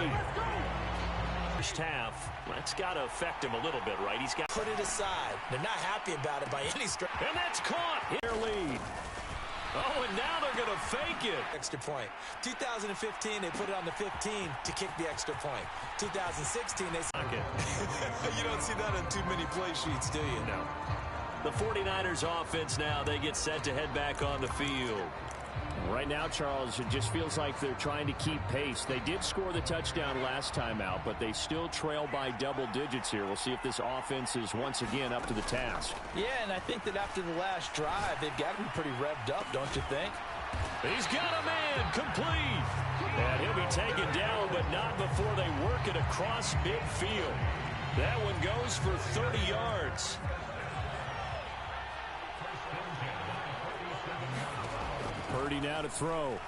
lead. First half, that's got to affect him a little bit, right? He's got put it aside. They're not happy about it by any stretch. And that's caught. Their lead. Oh, and now they're going to fake it. Extra point. 2015, they put it on the 15 to kick the extra point. 2016, they suck it. You don't see that on too many play sheets, do you? No. The 49ers offense now, they get set to head back on the field. Right now, Charles, it just feels like they're trying to keep pace. They did score the touchdown last time out, but they still trail by double digits here. We'll see if this offense is once again up to the task. Yeah, and I think that after the last drive, they've got to be pretty revved up, don't you think? He's got a man complete. And he'll be taken down, but not before they work it across midfield. That one goes for 30 yards. Purdy now to throw.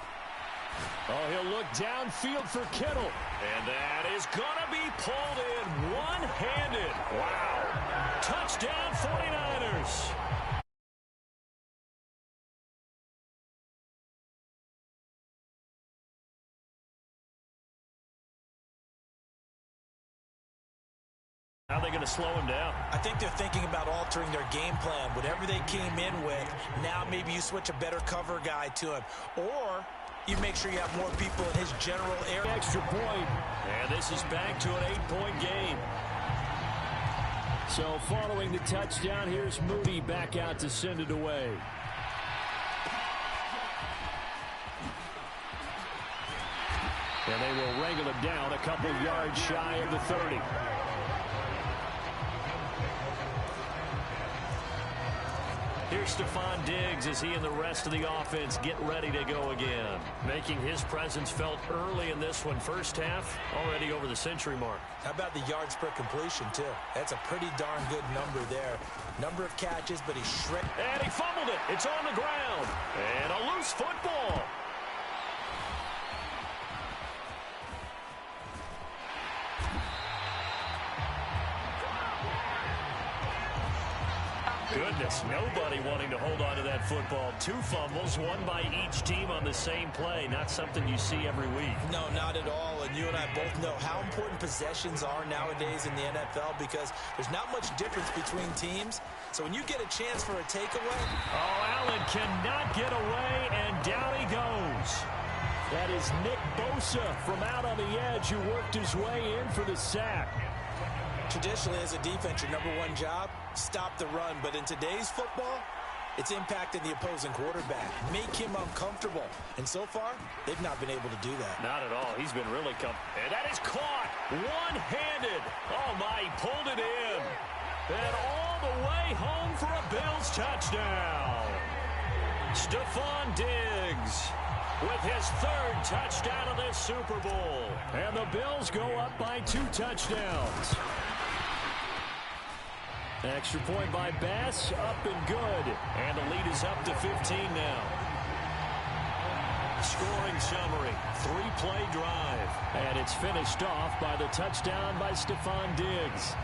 Oh, he'll look downfield for Kittle. And that is going to be pulled in one-handed. Wow. Touchdown 49ers. How are they going to slow him down? I think they're thinking about altering their game plan. Whatever they came in with, now maybe you switch a better cover guy to him. Or you make sure you have more people in his general area. Extra point. And this is back to an 8-point game. So following the touchdown, here's Moody back out to send it away. And they will wrangle him down a couple yards shy of the 30. Here's Stephon Diggs as he and the rest of the offense get ready to go again. Making his presence felt early in this one. First half, already over the century mark. How about the yards per completion, too? That's a pretty darn good number there. Number of catches, but he shredded. And he fumbled it. It's on the ground. And a loose football. Goodness, nobody wanting to hold on to that football. 2 fumbles, one by each team on the same play. Not something you see every week. No, not at all. And you and I both know how important possessions are nowadays in the NFL because there's not much difference between teams. So when you get a chance for a takeaway. Oh, Allen cannot get away, and down he goes. That is Nick Bosa from out on the edge who worked his way in for the sack. Traditionally, as a defense, your number one job, stop the run. But in today's football, it's impacting the opposing quarterback. Make him uncomfortable. And so far, they've not been able to do that. Not at all. He's been really comfortable. And that is caught one-handed. Oh, my, he pulled it in. And all the way home for a Bills touchdown. Stephon Diggs with his 3rd touchdown of this Super Bowl. And the Bills go up by 2 touchdowns. Extra point by Bass, up and good. And the lead is up to 15 now. Scoring summary, 3-play drive. And it's finished off by the touchdown by Stephon Diggs.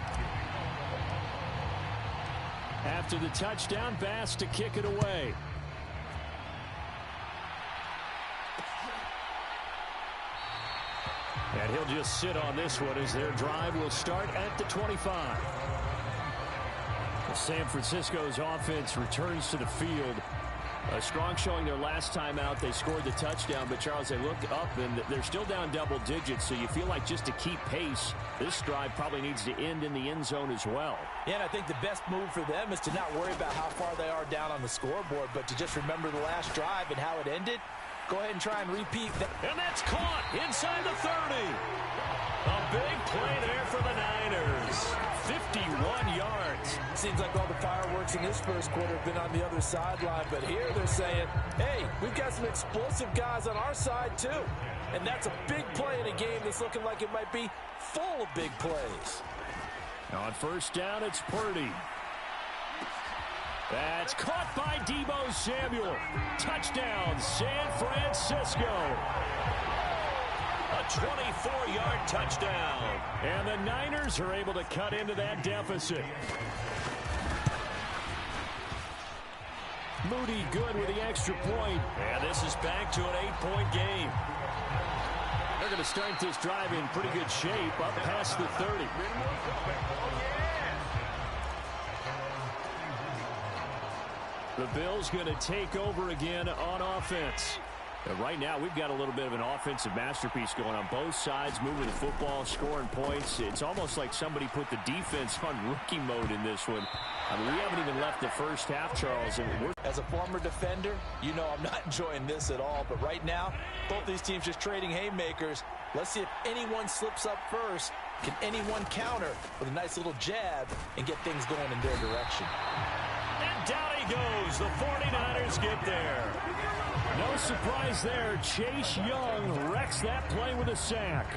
After the touchdown, Bass to kick it away. And he'll just sit on this one as their drive will start at the 25. San Francisco's offense returns to the field. A strong showing their last time out. They scored the touchdown, but Charles, they look up and they're still down double digits, so you feel like just to keep pace, this drive probably needs to end in the end zone as well. Yeah, and I think the best move for them is to not worry about how far they are down on the scoreboard, but to just remember the last drive and how it ended. Go ahead and try and repeat that. And that's caught inside the 30. A big play there for the Niners. 51 yards. Seems like all the fireworks in this first quarter have been on the other sideline, but here they're saying, hey, we've got some explosive guys on our side too. And that's a big play in a game that's looking like it might be full of big plays. On first down, it's Purdy. That's caught by Deebo Samuel. Touchdown, San Francisco. A 24-yard touchdown. And the Niners are able to cut into that deficit. Moody good with the extra point. And this is back to an 8-point game. They're going to start this drive in pretty good shape up past the 30. The Bills going to take over again on offense. Right now, we've got a little bit of an offensive masterpiece going on both sides, moving the football, scoring points. It's almost like somebody put the defense on rookie mode in this one. I mean, we haven't even left the first half, Charles. As a former defender, you know I'm not enjoying this at all. But right now, both these teams just trading haymakers. Let's see if anyone slips up first. Can anyone counter with a nice little jab and get things going in their direction? And down he goes. The 49ers get there. No surprise there. Chase Young wrecks that play with a sack.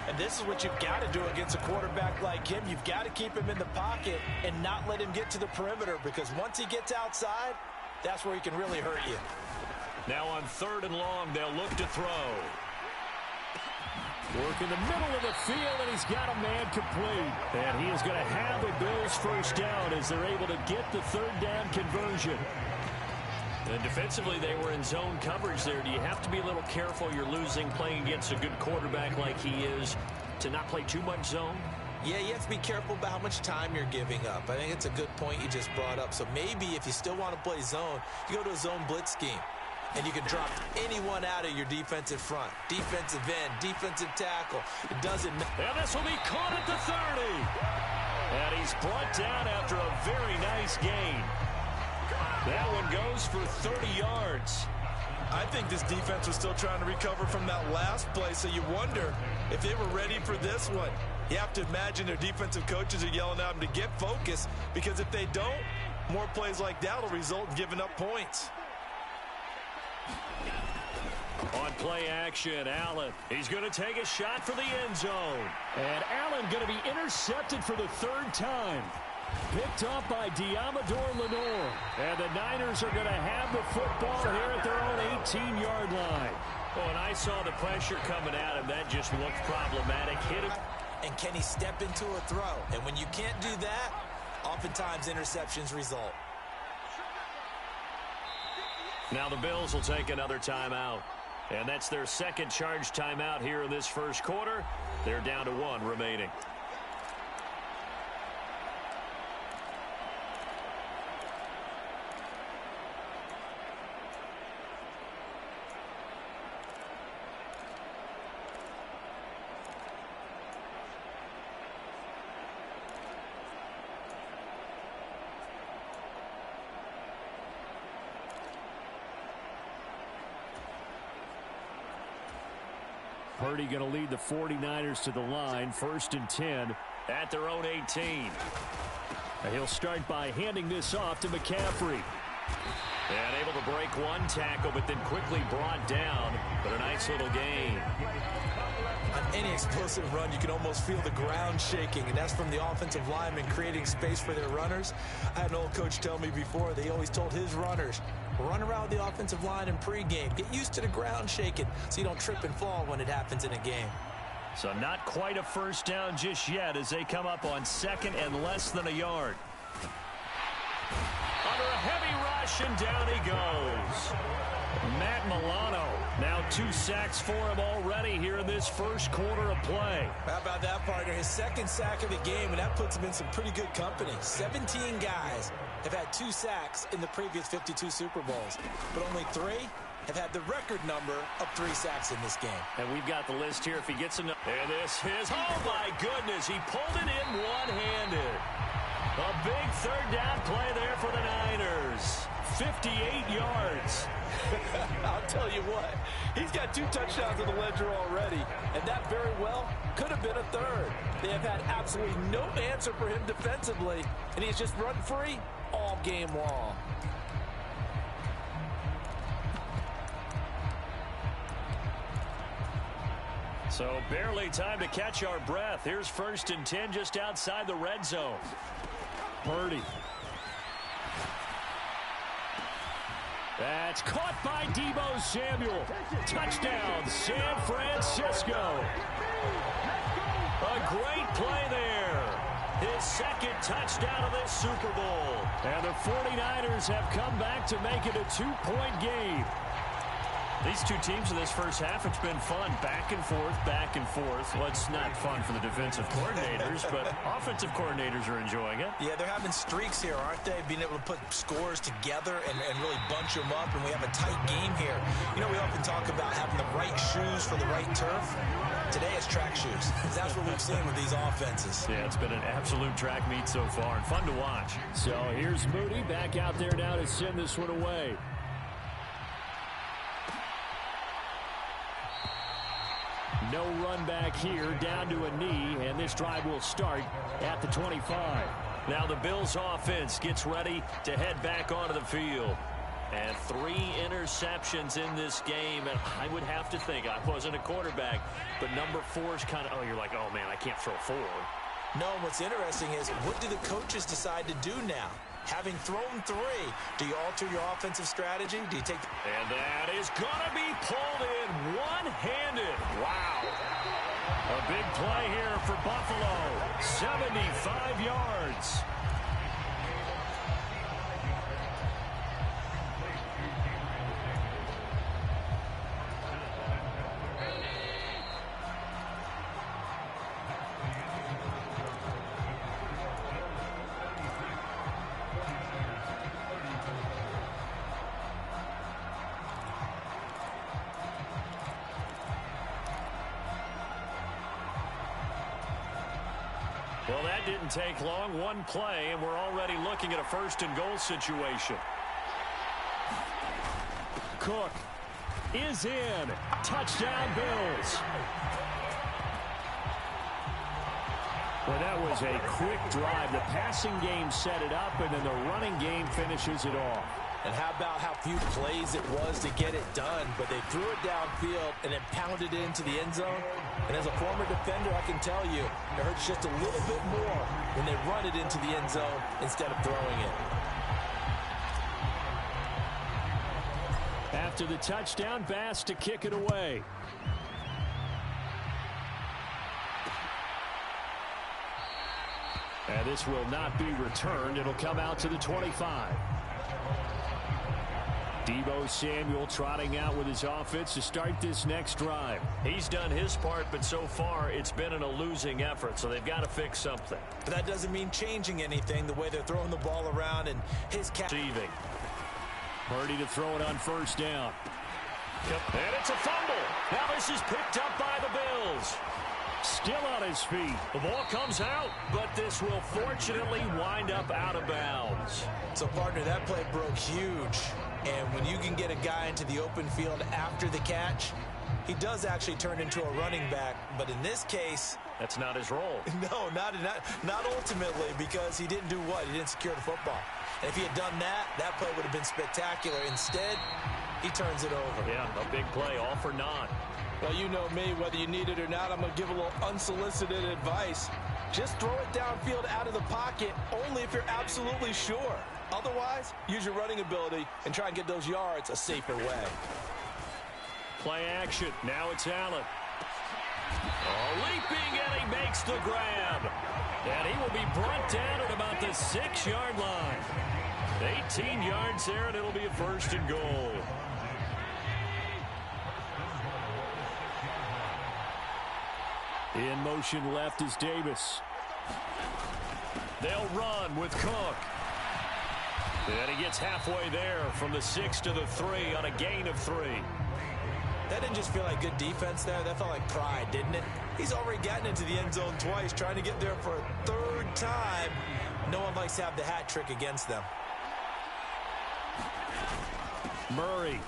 And this is what you've got to do against a quarterback like him. You've got to keep him in the pocket and not let him get to the perimeter, because once he gets outside, that's where he can really hurt you. Now on 3rd and long, they'll look to throw. Work in the middle of the field, and he's got a man complete. And he is going to have the Bills first down as they're able to get the 3rd down conversion. And defensively, they were in zone coverage there. Do you have to be a little careful? You're losing playing against a good quarterback like he is to not play too much zone? Yeah, you have to be careful about how much time you're giving up. I think it's a good point you just brought up. So maybe if you still want to play zone, you go to a zone blitz scheme. And you can drop anyone out of your defensive front. Defensive end, defensive tackle. It doesn't matter. And this will be caught at the 30. And he's brought down after a very nice gain. That one goes for 30 yards. I think this defense was still trying to recover from that last play, so you wonder if they were ready for this one. You have to imagine their defensive coaches are yelling at them to get focused, because if they don't, more plays like that will result in giving up points. On play action, Allen. He's going to take a shot for the end zone. And Allen going to be intercepted for the 3rd time. Picked up by Diamador Lenore. And the Niners are going to have the football here at their own 18-yard line. Oh, and I saw the pressure coming at him. That just looked problematic. Hit him. And can he step into a throw? And when you can't do that, oftentimes interceptions result. Now the Bills will take another timeout. And that's their second charge timeout here in this first quarter. They're down to 1 remaining. Purdy going to lead the 49ers to the line. 1st and 10 at their own 18. And he'll start by handing this off to McCaffrey. And able to break one tackle, but then quickly brought down. But a nice little gain. On any explosive run, you can almost feel the ground shaking, and that's from the offensive linemen creating space for their runners. I had an old coach tell me before, they always told his runners, run around the offensive line in pregame. Get used to the ground shaking so you don't trip and fall when it happens in a game. So not quite a first down just yet as they come up on 2nd and less than a yard. Under a heavy rush, and down he goes. Matt Milano, now 2 sacks for him already here in this first quarter of play. How about that, partner? His 2nd sack of the game, and that puts him in some pretty good company. 17 guys have had 2 sacks in the previous 52 Super Bowls, but only 3 have had the record number of 3 sacks in this game. And we've got the list here if he gets enough. And this is, oh my goodness, he pulled it in one-handed. A big 3rd down play there for the Niners. 58 yards. I'll tell you what, he's got 2 touchdowns in the ledger already, and that very well could have been a 3rd. They have had absolutely no answer for him defensively, and he's just run free all game long. So barely time to catch our breath. Here's 1st and 10 just outside the red zone. Purdy. That's caught by Deebo Samuel. Touchdown, San Francisco. A great play there. His 2nd touchdown of this Super Bowl. And the 49ers have come back to make it a 2-point game. These two teams in this first half, it's been fun. Back and forth, back and forth. Well, it's not fun for the defensive coordinators, but offensive coordinators are enjoying it. Yeah, they're having streaks here, aren't they? Being able to put scores together and really bunch them up, and we have a tight game here. You know, we often talk about having the right shoes for the right turf. Today it's track shoes. That's what we've seen with these offenses. Yeah, it's been an absolute track meet so far, and fun to watch. So here's Moody back out there now to send this one away. No run back here, down to a knee, and this drive will start at the 25. Now the Bills offense gets ready to head back onto the field. And 3 interceptions in this game, and I would have to think, I wasn't a quarterback, but number 4 is kind of, you're like, oh man, I can't throw 4. No, what's interesting is, what do the coaches decide to do now? Having thrown 3, do you alter your offensive strategy? Do you take... And that is going to be pulled in one-handed. Wow. A big play here for Buffalo. 75 yards. Well, that didn't take long. One play, and we're already looking at a first-and-goal situation. Cook is in. Touchdown, Bills. Well, that was a quick drive. The passing game set it up, and then the running game finishes it off. And how about how few plays it was to get it done, but they threw it downfield and then pounded it into the end zone. And as a former defender, I can tell you, it hurts just a little bit more when they run it into the end zone instead of throwing it. After the touchdown, Bass to kick it away. And this will not be returned. It'll come out to the 25. Deebo Samuel trotting out with his offense to start this next drive. He's done his part, but so far it's been in a losing effort, so they've got to fix something. But that doesn't mean changing anything, the way they're throwing the ball around and his receiving. Purdy to throw it on first down. And it's a fumble. Now this is picked up by the Bills. Still on his feet. The ball comes out, but this will fortunately wind up out of bounds. So, partner, that play broke huge. And when you can get a guy into the open field after the catch, he does actually turn into a running back. But in this case, that's not his role. No, not ultimately, because he didn't do what? He didn't secure the football. And if he had done that, that play would have been spectacular. Instead, he turns it over. Yeah, a big play, all for naught. Well, you know me, whether you need it or not, I'm going to give a little unsolicited advice. Just throw it downfield out of the pocket only if you're absolutely sure. Otherwise, use your running ability and try and get those yards a safer way. Play action. Now it's Allen. Oh, leaping, and he makes the grab. And he will be brought down at about the 6-yard line. 18 yards there, and it'll be a first and goal. In motion left is Davis. They'll run with Cook. And he gets halfway there from the 6 to the 3 on a gain of 3. That didn't just feel like good defense there. That felt like pride, didn't it? He's already gotten into the end zone twice, trying to get there for a 3rd time. No one likes to have the hat trick against them. Murray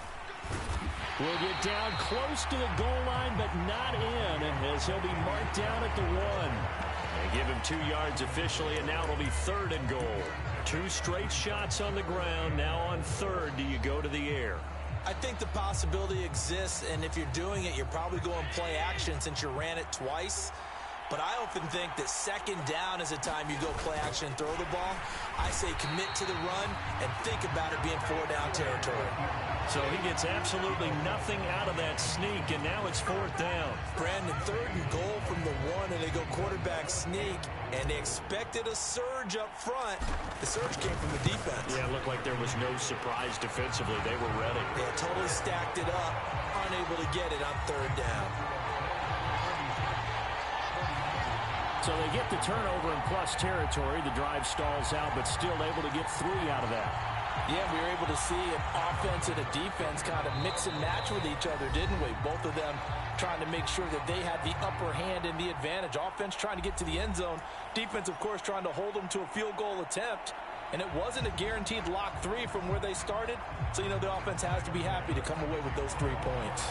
will get down close to the goal line, but not in, as he'll be marked down at the 1. They give him 2 yards officially, and now it'll be 3rd and goal. 2 straight shots on the ground. Now on 3rd, do you go to the air? I think the possibility exists, and if you're doing it, you're probably going play action since you ran it twice. But I often think that second down is a time you go play action and throw the ball. I say commit to the run and think about it being 4-down territory. So he gets absolutely nothing out of that sneak, and now it's 4th down. Brandon, 3rd and goal from the 1, and they go quarterback sneak, and they expected a surge up front. The surge came from the defense. Yeah, it looked like there was no surprise defensively. They were ready. They totally stacked it up, unable to get it on 3rd down. So they get the turnover in plus territory. The drive stalls out, but still able to get 3 out of that. Yeah, we were able to see an offense and a defense kind of mix and match with each other, didn't we? Both of them trying to make sure that they had the upper hand and the advantage. Offense trying to get to the end zone. Defense, of course, trying to hold them to a field goal attempt. And it wasn't a guaranteed lock 3 from where they started. So, you know, the offense has to be happy to come away with those 3 points.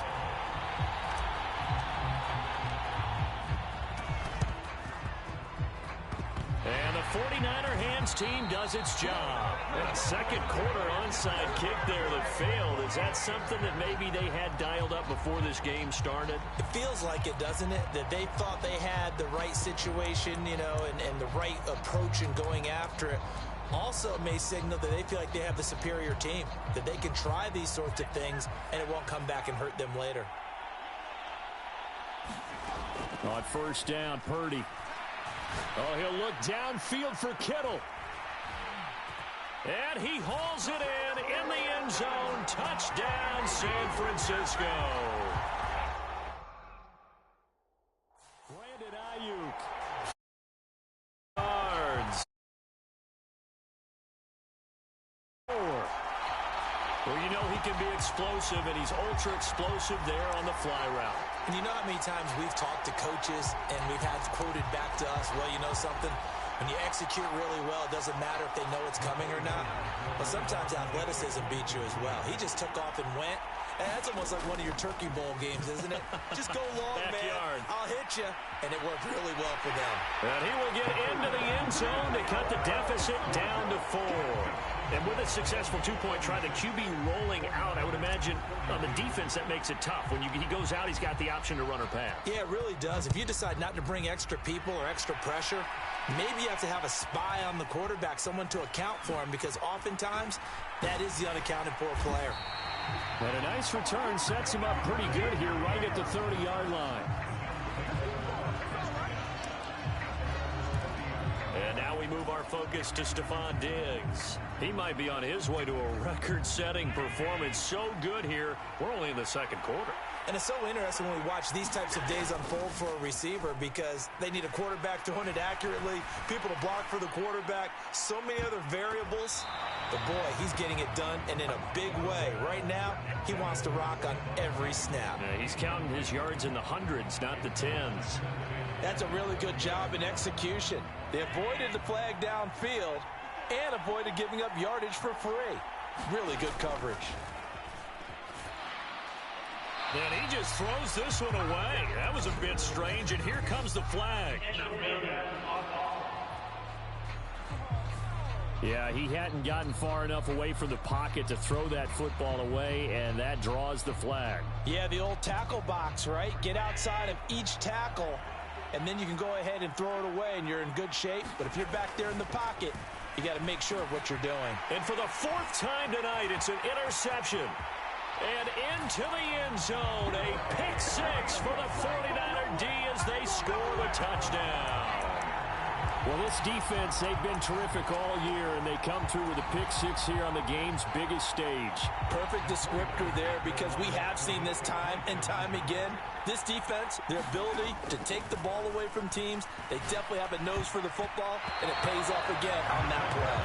And the 49er hands team does its job. And a second quarter onside kick there that failed. Is that something that maybe they had dialed up before this game started? It feels like it, doesn't it? That they thought they had the right situation, you know, and the right approach in going after it. Also, it may signal that they feel like they have the superior team, that they can try these sorts of things, and it won't come back and hurt them later. On 1st down, Purdy. Oh, he'll look downfield for Kittle. And he hauls it in the end zone. Touchdown, San Francisco. Brandon Ayuk. Yards. 4. Well, you know he can be explosive, and he's ultra explosive there on the fly route. And you know how many times we've talked to coaches and we've had quoted back to us, well, you know something? When you execute really well, it doesn't matter if they know it's coming or not. But sometimes athleticism beats you as well. He just took off and went. And that's almost like one of your Turkey Bowl games, isn't it? Just go long, man. I'll hit you. And it worked really well for them. And he will get into the end zone to cut the deficit down to 4. And with a successful 2-point try, the QB rolling out, I would imagine on the defense that makes it tough. When he goes out, he's got the option to run or pass. Yeah, it really does. If you decide not to bring extra people or extra pressure, maybe you have to have a spy on the quarterback, someone to account for him, because oftentimes that is the unaccounted for player. And a nice return sets him up pretty good here right at the 30-yard line. And now we move our focus to Stephon Diggs. He might be on his way to a record-setting performance. So good here. We're only in the 2nd quarter. And it's so interesting when we watch these types of days unfold for a receiver, because they need a quarterback throwing it accurately, people to block for the quarterback, so many other variables. But boy, he's getting it done, and in a big way. Right now, he wants to rock on every snap. Yeah, he's counting his yards in the hundreds, not the tens. That's a really good job in execution. They avoided the flag downfield and avoided giving up yardage for free. Really good coverage. And he just throws this one away. That was a bit strange, and here comes the flag. Yeah, he hadn't gotten far enough away from the pocket to throw that football away, and that draws the flag. Yeah, the old tackle box, right? Get outside of each tackle, and then you can go ahead and throw it away, and you're in good shape. But if you're back there in the pocket, you got to make sure of what you're doing. And for the 4th time tonight, it's an interception. And into the end zone, a pick 6 for the 49er D as they score the touchdown. Well, this defense, they've been terrific all year, and they come through with a pick 6 here on the game's biggest stage. Perfect descriptor there, because we have seen this time and time again. This defense, their ability to take the ball away from teams, they definitely have a nose for the football, and it pays off again on that play.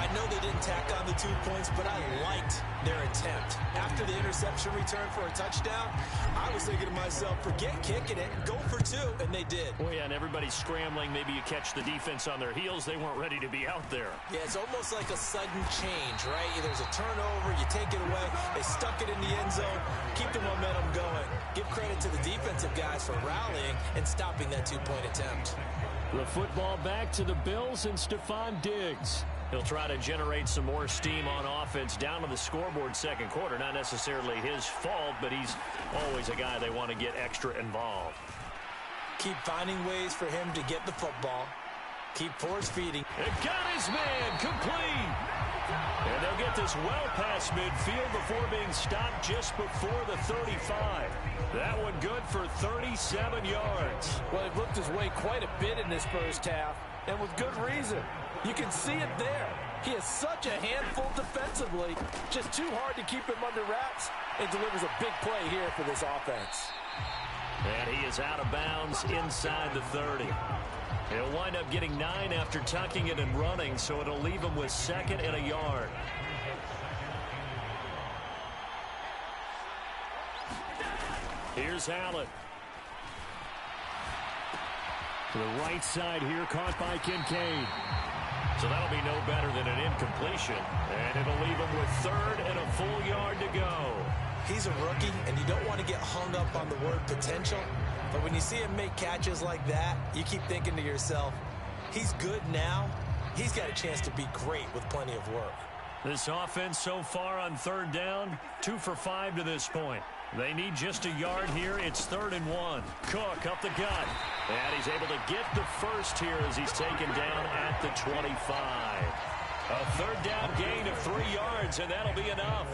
I know they didn't tack on the 2 points, but I liked their attempt. After the interception return for a touchdown, I was thinking to myself, forget kicking it, go for 2, and they did. Well, yeah, and everybody's scrambling. Maybe you catch the defense on their heels. They weren't ready to be out there. Yeah, it's almost like a sudden change, right? There's a turnover, you take it away, they stuck it in the end zone, keep the momentum going. Give credit to the defensive guys for rallying and stopping that 2-point attempt. The football back to the Bills and Stephon Diggs. He'll try to generate some more steam on offense down on the scoreboard second quarter. Not necessarily his fault, but he's always a guy they want to get extra involved. Keep finding ways for him to get the football. Keep force feeding. It got his man complete. And they'll get this well past midfield before being stopped just before the 35. That one good for 37 yards. Well, he looked his way quite a bit in this first half, and with good reason. You can see it there. He is such a handful defensively. Just too hard to keep him under wraps, and delivers a big play here for this offense. And he is out of bounds inside the 30. He'll wind up getting 9 after tucking it and running, so it'll leave him with 2nd and a yard. Here's Allen. To the right side here, caught by Kincaid. So that'll be no better than an incompletion. And it'll leave him with 3rd and a full yard to go. He's a rookie, and you don't want to get hung up on the word potential. But when you see him make catches like that, you keep thinking to yourself, he's good now. He's got a chance to be great with plenty of work. This offense so far on 3rd down, 2 for 5 to this point. They need just a yard here. It's 3rd and 1. Cook up the gut. And he's able to get the first here as he's taken down at the 25. A 3rd down gain of 3 yards, and that'll be enough.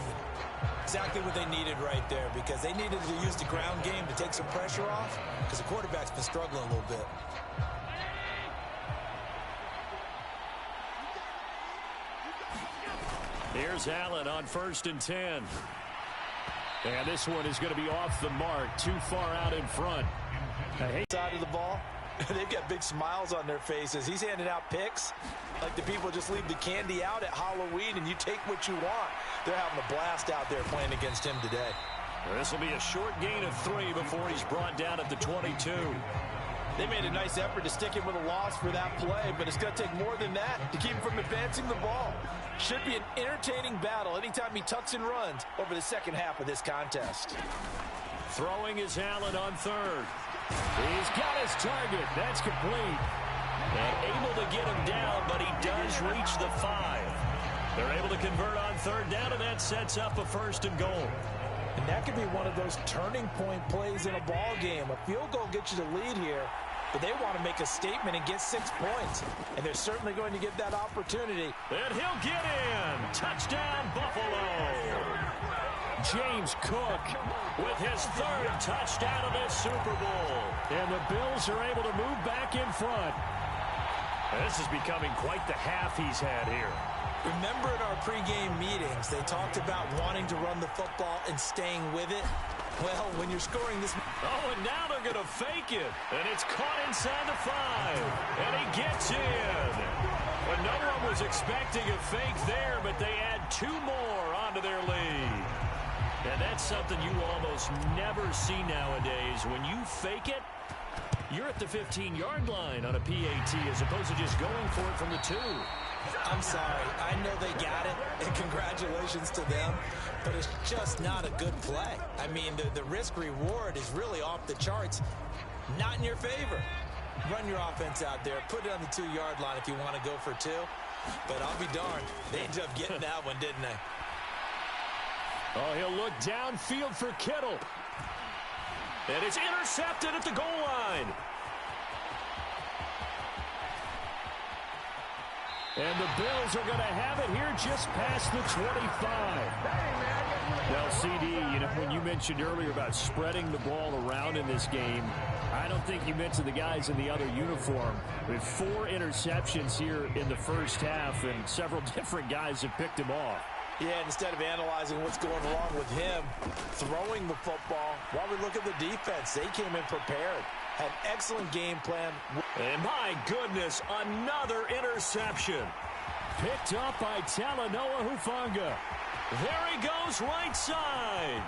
Exactly what they needed right there, because they needed to use the ground game to take some pressure off, because the quarterback's been struggling a little bit. Here's Allen on 1st and 10. And this one is going to be off the mark, too far out in front. Side of the ball, they've got big smiles on their faces. He's handing out picks like the people just leave the candy out at Halloween and you take what you want. They're having a blast out there playing against him today. This will be a short gain of 3 before he's brought down at the 22. They made a nice effort to stick him with a loss for that play, but it's going to take more than that to keep him from advancing the ball. Should be an entertaining battle anytime he tucks and runs over the second half of this contest. Throwing is Allen on 3rd. He's got his target. That's complete. And able to get him down, but he does reach the 5. They're able to convert on 3rd down, and that sets up a 1st and goal. And that could be one of those turning point plays in a ball game. A field goal gets you the lead here, but they want to make a statement and get 6 points. And they're certainly going to get that opportunity. And he'll get in. Touchdown, Buffalo. James Cook with his 3rd touchdown of this Super Bowl. And the Bills are able to move back in front. This is becoming quite the half he's had here. Remember in our pregame meetings, they talked about wanting to run the football and staying with it? Well, when you're scoring this... Oh, and now they're going to fake it. And it's caught inside the 5. And he gets in. Well, no one was expecting a fake there, but they add 2 more onto their lead. And that's something you almost never see nowadays. When you fake it, you're at the 15-yard line on a PAT as opposed to just going for it from the 2. I'm sorry. I know they got it, and congratulations to them, but it's just not a good play. I mean, the risk-reward is really off the charts, not in your favor. Run your offense out there. Put it on the 2-yard line if you want to go for 2, but I'll be darned. They ended up getting that one, didn't they? Oh, he'll look downfield for Kittle. And it's intercepted at the goal line. And the Bills are going to have it here just past the 25. Well, CD, you know, when you mentioned earlier about spreading the ball around in this game, I don't think you mentioned the guys in the other uniform. With 4 interceptions here in the first half, and several different guys have picked him off. Yeah, instead of analyzing what's going wrong with him, throwing the football, while we look at the defense, they came in prepared. Had an excellent game plan. And my goodness, another interception. Picked up by Talanoa Hufanga. There he goes right side.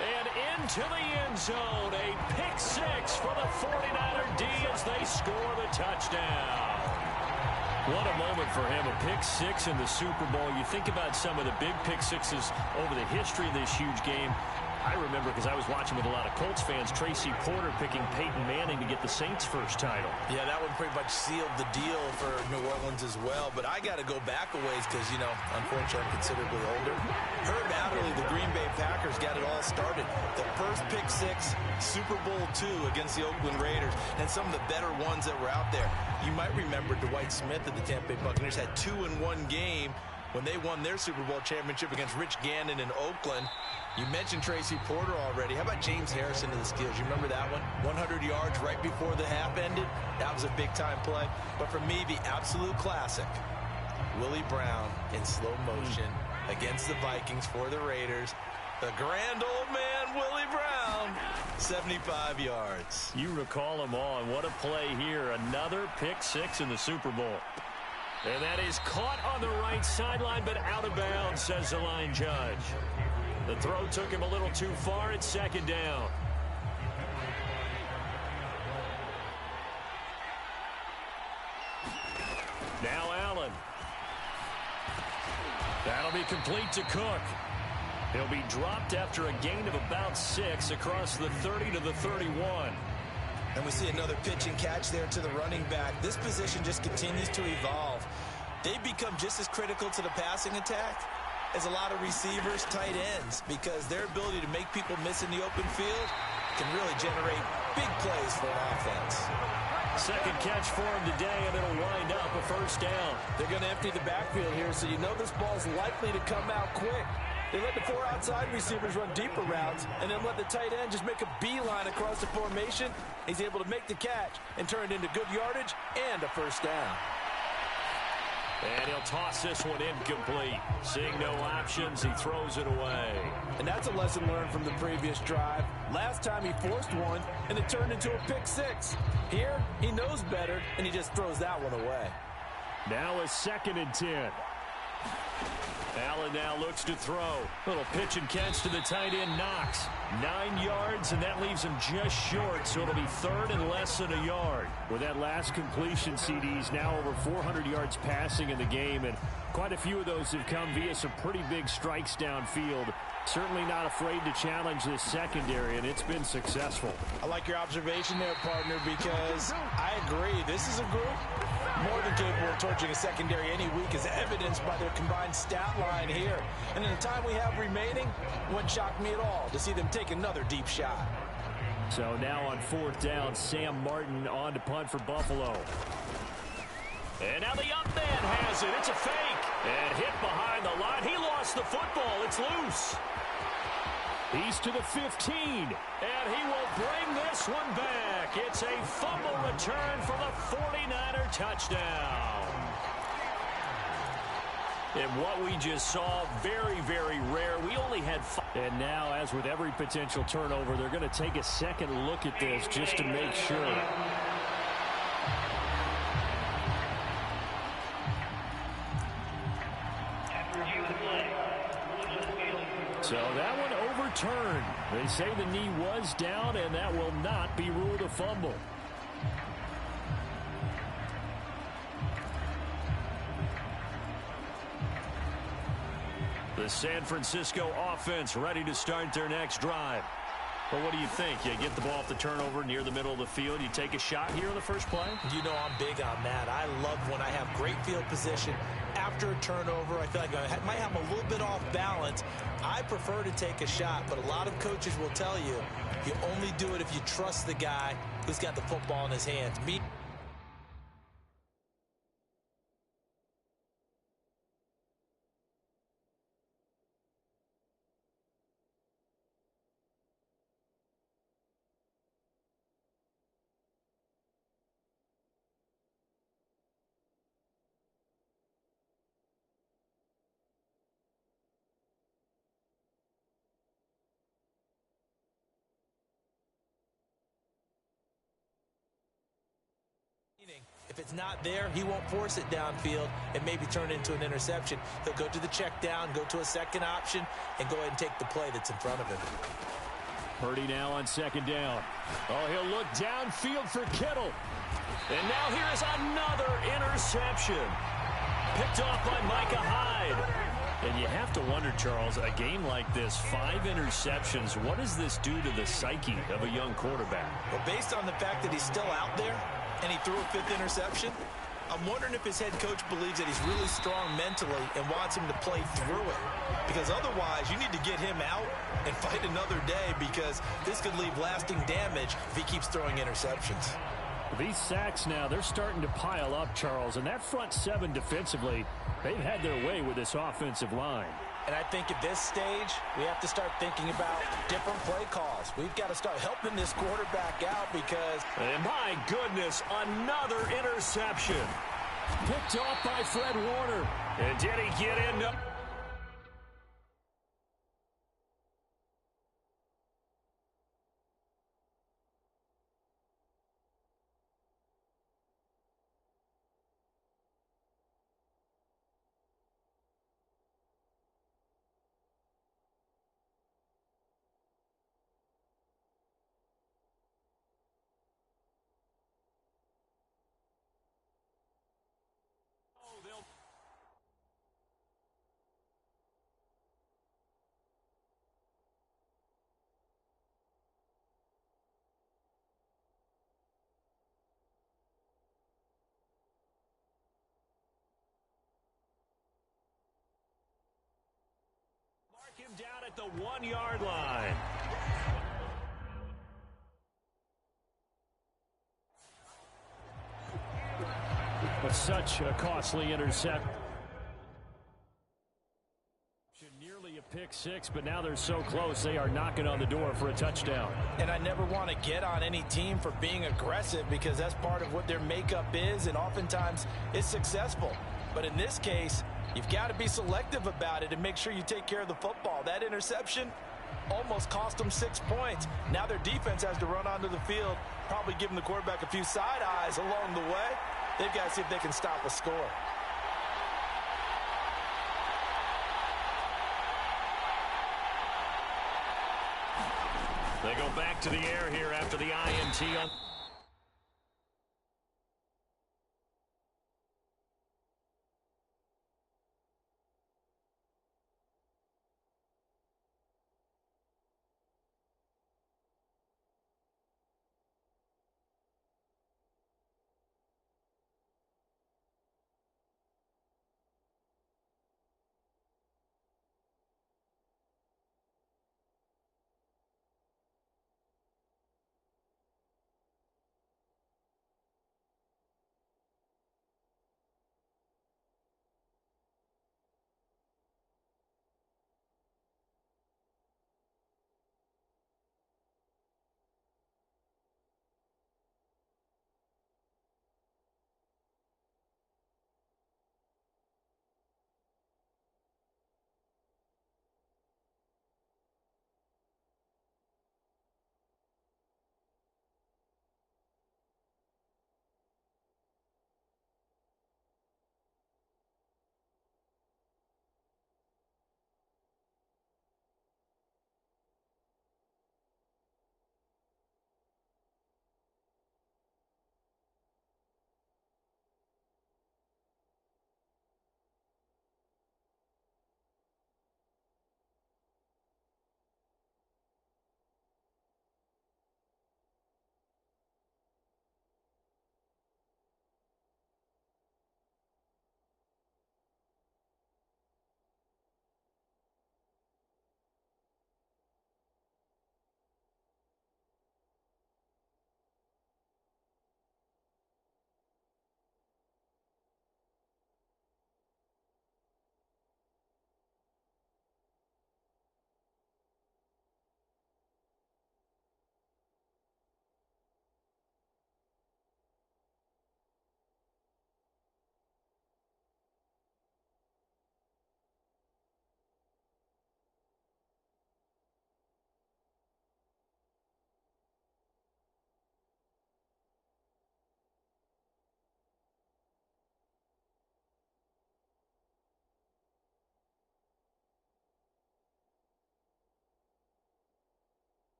And into the end zone. A pick 6 for the 49er D as they score the touchdown. What a moment for him, a pick 6 in the Super Bowl. You think about some of the big pick 6s over the history of this huge game. I remember, because I was watching with a lot of Colts fans, Tracy Porter picking Peyton Manning to get the Saints' first title. Yeah, that one pretty much sealed the deal for New Orleans as well. But I got to go back a ways because, you know, unfortunately, I'm considerably older. Herb Adderley, the Green Bay Packers, got it all started. The first pick six, Super Bowl II against the Oakland Raiders, and some of the better ones that were out there. You might remember Dwight Smith of the Tampa Bay Buccaneers had 2 in one game when they won their Super Bowl championship against Rich Gannon in Oakland. You mentioned Tracy Porter already. How about James Harrison to the Steelers? You remember that one? 100 yards right before the half ended. That was a big-time play. But for me, the absolute classic, Willie Brown in slow motion against the Vikings for the Raiders. The grand old man, Willie Brown, 75 yards. You recall them all, and what a play here. Another pick six in the Super Bowl. And that is caught on the right sideline, but out of bounds, says the line judge. The throw took him a little too far. It's second down. Now Allen. That'll be complete to Cook. He'll be dropped after a gain of about 6 across the 30 to the 31. And we see another pitch and catch there to the running back. This position just continues to evolve. They become just as critical to the passing attack as a lot of receivers, tight ends, because their ability to make people miss in the open field can really generate big plays for an offense. Second catch for him today, and it'll wind up a first down. They're going to empty the backfield here, so you know this ball's likely to come out quick. They let the 4 outside receivers run deeper routes and then let the tight end just make a beeline across the formation. He's able to make the catch and turn it into good yardage and a first down. And he'll toss this one incomplete. Seeing no options, he throws it away. And that's a lesson learned from the previous drive. Last time he forced one, and it turned into a pick six. Here, he knows better, and he just throws that one away. Now a 2nd and 10. Allen now looks to throw. Little pitch and catch to the tight end, Knox. 9 yards, and that leaves him just short, so it'll be 3rd and less than a yard. With that last completion, CD's now over 400 yards passing in the game, and quite a few of those have come via some pretty big strikes downfield. Certainly not afraid to challenge this secondary, and it's been successful. I like your observation there, partner, because I agree. This is a group more than capable of torching a secondary any week, as evidenced by their combined stat line here. And in the time we have remaining, it wouldn't shock me at all to see them take another deep shot. So now on 4th down, Sam Martin on to punt for Buffalo. And now the up man has it. It's a fake. And hit behind the line. He lost the football. It's loose. He's to the 15. And he will bring this one back. It's a fumble return for the 49er touchdown. And what we just saw, very, very rare. We only had 5. And now, as with every potential turnover, they're going to take a second look at this just to make sure. So that one overturned. They say the knee was down, and that will not be ruled a fumble. The San Francisco offense ready to start their next drive. Well, what do you think? You get the ball off the turnover near the middle of the field. You take a shot here in the first play? You know I'm big on that. I love when I have great field position. After a turnover, I feel like I might have a little bit off balance. I prefer to take a shot, but a lot of coaches will tell you, you only do it if you trust the guy who's got the football in his hands. If it's not there, he won't force it downfield and maybe turn it into an interception. He'll go to the check down, go to a second option, and go ahead and take the play that's in front of him. Purdy now on 2nd down. Oh, he'll look downfield for Kittle. And now here is another interception. Picked off by Micah Hyde. And you have to wonder, Charles, a game like this, 5 interceptions, what does this do to the psyche of a young quarterback? Well, based on the fact that he's still out there and he threw a 5th interception, I'm wondering if his head coach believes that he's really strong mentally and wants him to play through it. Because otherwise, you need to get him out and fight another day, because this could leave lasting damage if he keeps throwing interceptions. These sacks now, they're starting to pile up, Charles. And that front 7 defensively, they've had their way with this offensive line. And I think at this stage, we have to start thinking about different play calls. We've got to start helping this quarterback out because... And my goodness, another interception. Picked off by Fred Warner. And did he get in? Mark him down at the 1-yard line. But such a costly interception. Nearly a pick 6, but now they're so close they are knocking on the door for a touchdown. And I never want to get on any team for being aggressive, because that's part of what their makeup is, and oftentimes it's successful. But in this case, you've got to be selective about it and make sure you take care of the football. That interception almost cost them 6 points. Now their defense has to run onto the field, probably giving the quarterback a few side eyes along the way. They've got to see if they can stop a score. They go back to the air here after the INT on...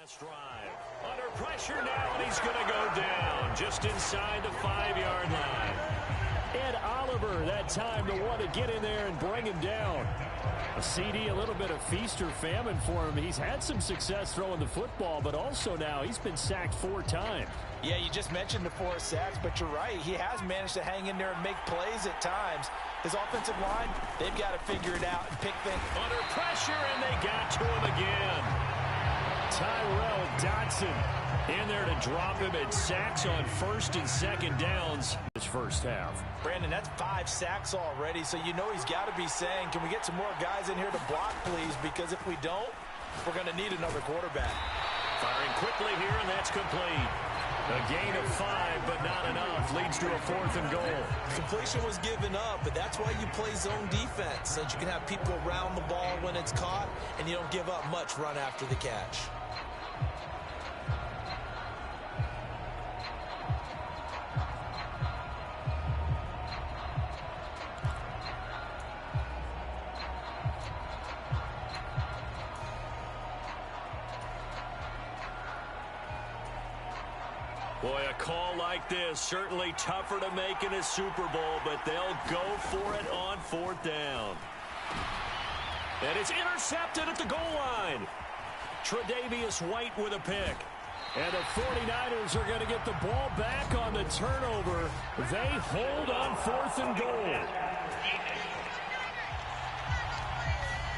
last drive. Under pressure now, and he's going to go down just inside the 5-yard line. Ed Oliver that time to want to get in there and bring him down. A CD, a little bit of feast or famine for him. He's had some success throwing the football, but also now he's been sacked 4 times. Yeah, you just mentioned the 4 sacks, but you're right. He has managed to hang in there and make plays at times. His offensive line, they've got to figure it out and pick things. Under pressure, and they got to him again. Tyrell Dodson in there to drop him at sacks on 1st and 2nd downs this first half. Brandon, that's 5 sacks already, so you know he's got to be saying, can we get some more guys in here to block, please? Because if we don't, we're going to need another quarterback. Firing quickly here, and that's complete. A gain of 5, but not enough. Leads to a 4th and goal. Completion was given up, but that's why you play zone defense, so that you can have people around the ball when it's caught, and you don't give up much run after the catch. Boy, a call like this, certainly tougher to make in a Super Bowl, but they'll go for it on 4th down. And it's intercepted at the goal line. Tre'Davious White with a pick. And the 49ers are going to get the ball back on the turnover. They hold on 4th and goal.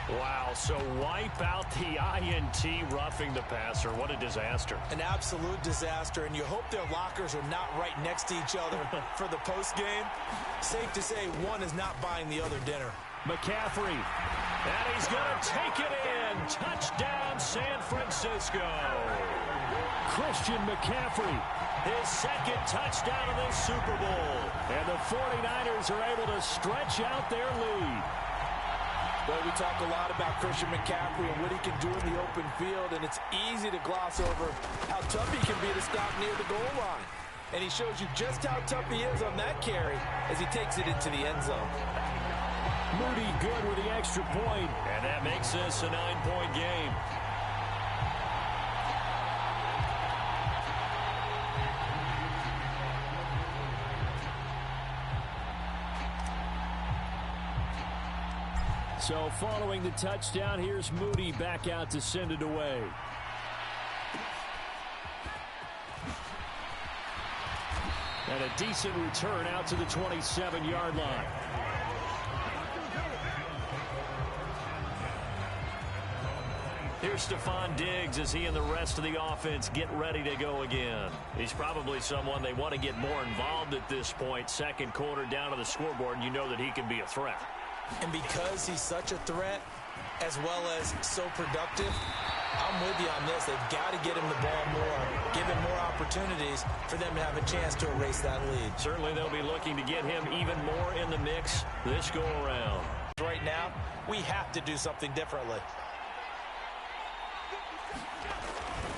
Wow, so wipe out the INT roughing the passer. What a disaster. An absolute disaster, and you hope their lockers are not right next to each other for the postgame. Safe to say one is not buying the other dinner. McCaffrey. And he's going to take it in. Touchdown, San Francisco. Christian McCaffrey. His 2nd touchdown of this Super Bowl. And the 49ers are able to stretch out their lead. Boy, we talk a lot about Christian McCaffrey and what he can do in the open field, and it's easy to gloss over how tough he can be to stop near the goal line. And he shows you just how tough he is on that carry as he takes it into the end zone. Moody good with the extra point. And that makes this a 9-point game. So following the touchdown, here's Moody back out to send it away. And a decent return out to the 27-yard line. Here's Stephon Diggs as he and the rest of the offense get ready to go again. He's probably someone they want to get more involved at this point. 2nd quarter down to the scoreboard, and you know that he can be a threat. And because he's such a threat, as well as so productive, I'm with you on this. They've got to get him the ball more, give him more opportunities for them to have a chance to erase that lead. Certainly they'll be looking to get him even more in the mix this go-around. Right now, we have to do something differently.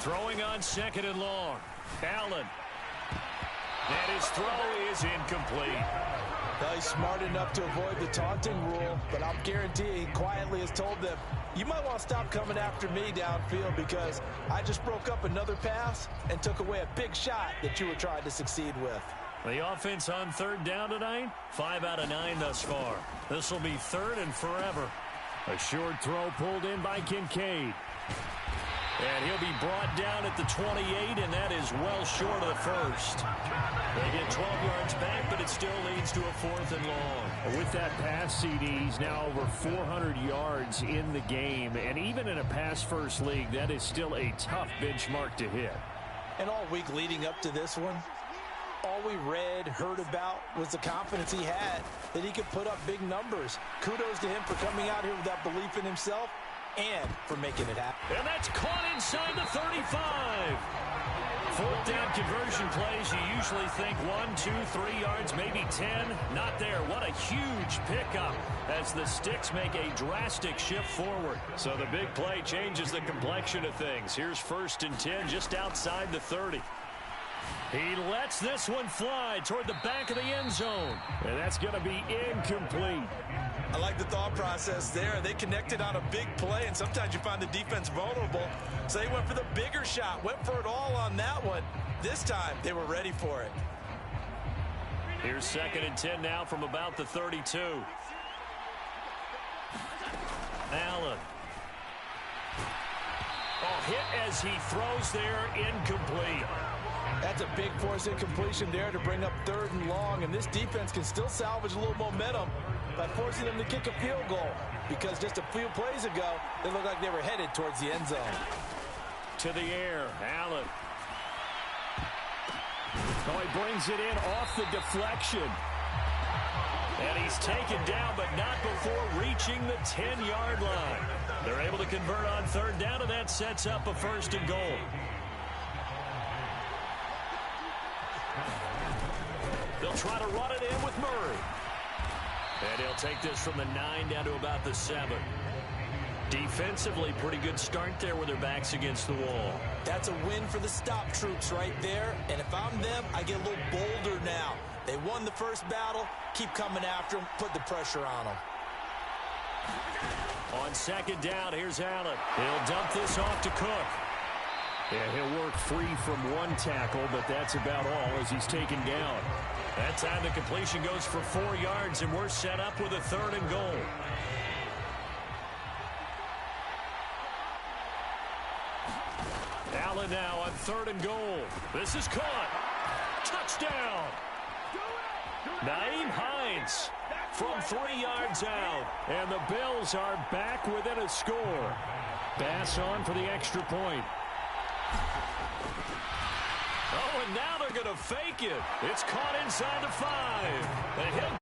Throwing on 2nd and long. Allen. And his throw is incomplete. Well, he's smart enough to avoid the taunting rule, but I'll guarantee he quietly has told them, you might want to stop coming after me downfield because I just broke up another pass and took away a big shot that you were trying to succeed with. The offense on 3rd down tonight, 5 out of 9 thus far. This will be 3rd and forever. A short throw pulled in by Kincaid. And he'll be brought down at the 28, and that is well short of the 1st. They get 12 yards back, but it still leads to a 4th and long. With that pass, CD, he's now over 400 yards in the game. And even in a pass-first league, that is still a tough benchmark to hit. And all week leading up to this one, all we read, heard about was the confidence he had that he could put up big numbers. Kudos to him for coming out here with that belief in himself and for making it happen. And that's caught inside the 35. 4th down conversion plays, you usually think 1, 2, 3 yards, maybe 10. Not there. What a huge pickup as the Sticks make a drastic shift forward. So the big play changes the complexion of things. Here's 1st and 10 just outside the 30. He lets this one fly toward the back of the end zone. And that's going to be incomplete. I like the thought process there. They connected on a big play, and sometimes you find the defense vulnerable. So they went for the bigger shot, went for it all on that one. This time, they were ready for it. Here's 2nd and 10 now from about the 32. Allen. Oh, hit as he throws there, incomplete. That's a big force incompletion there to bring up 3rd and long, and this defense can still salvage a little momentum by forcing them to kick a field goal, because just a few plays ago, they looked like they were headed towards the end zone. To the air, Allen. Oh, he brings it in off the deflection. And he's taken down, but not before reaching the 10-yard line. They're able to convert on 3rd down, and that sets up a 1st and goal. They'll try to run it in with Murray. And he'll take this from the 9 down to about the 7. Defensively, pretty good start there with their backs against the wall. That's a win for the stop troops right there. And if I'm them, I get a little bolder now. They won the first battle. Keep coming after them. Put the pressure on them. On 2nd down, here's Allen. He'll dump this off to Cook. Yeah, he'll work free from one tackle, but that's about all as he's taken down. That time the completion goes for 4 yards, and we're set up with a 3rd and goal. Allen now on 3rd and goal. This is caught. Touchdown. Naeem Hines from 3 yards out. And the Bills are back within a score. Bass on for the extra point. Oh, and now they're going to fake it. It's caught inside the 5. And he'll